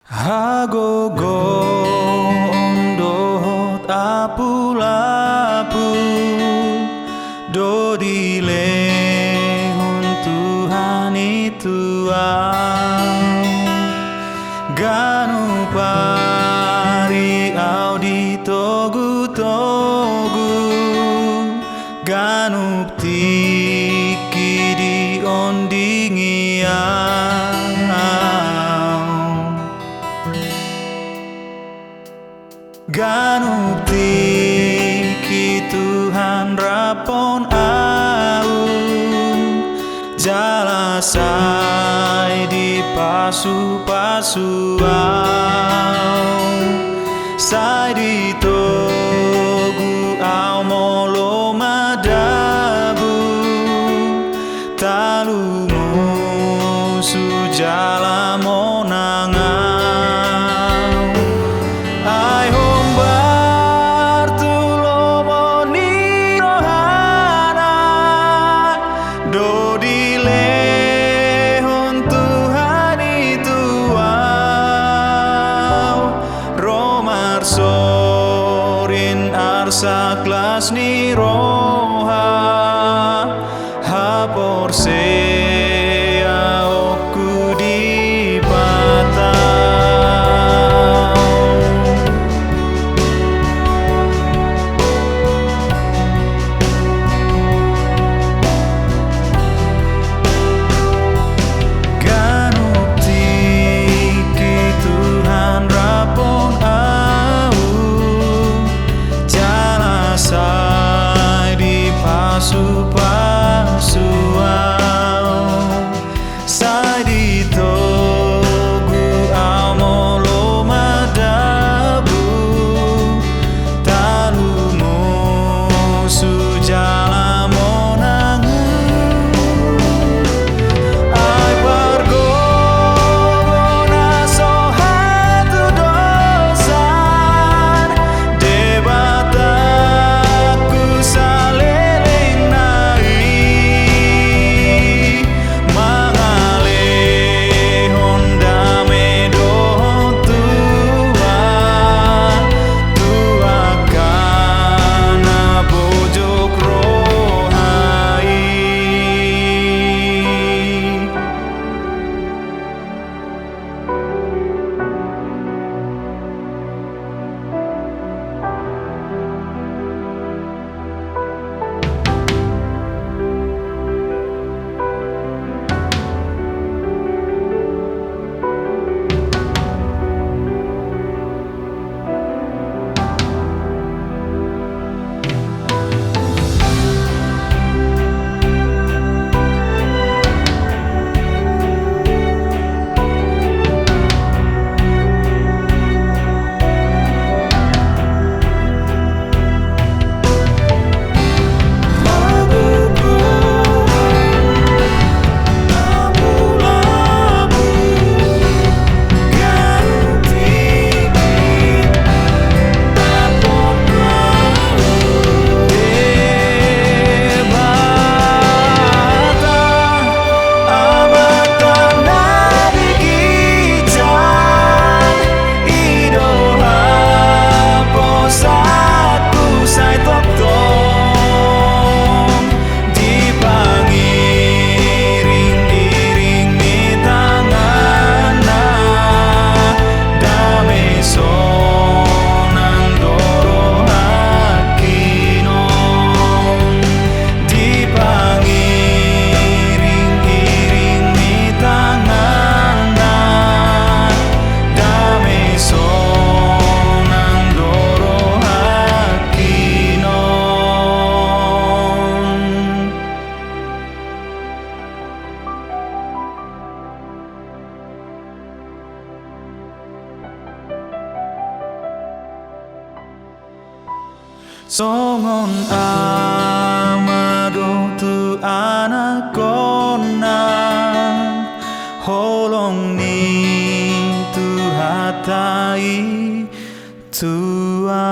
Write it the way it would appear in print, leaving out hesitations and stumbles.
Hagogo ondot apulapu dodile Tuhan itu ganu pari au di togu ganu tiki di ondingia ganu tiki Tuhan rapon au jalasai di pasu-pasu sai di togu au molo madabu talumu sujala monangau ai hombar tulomoni rohana dodile sorin arsa kelas ni roha hapor sea oku di patau ganuk tiki Tuhan rapon sai di pasu-pasu sai di togu au molo madabu talumu sujala monangu ai pargona sohatu dosan debata songon amado tu anakona holong ni tu hatai tua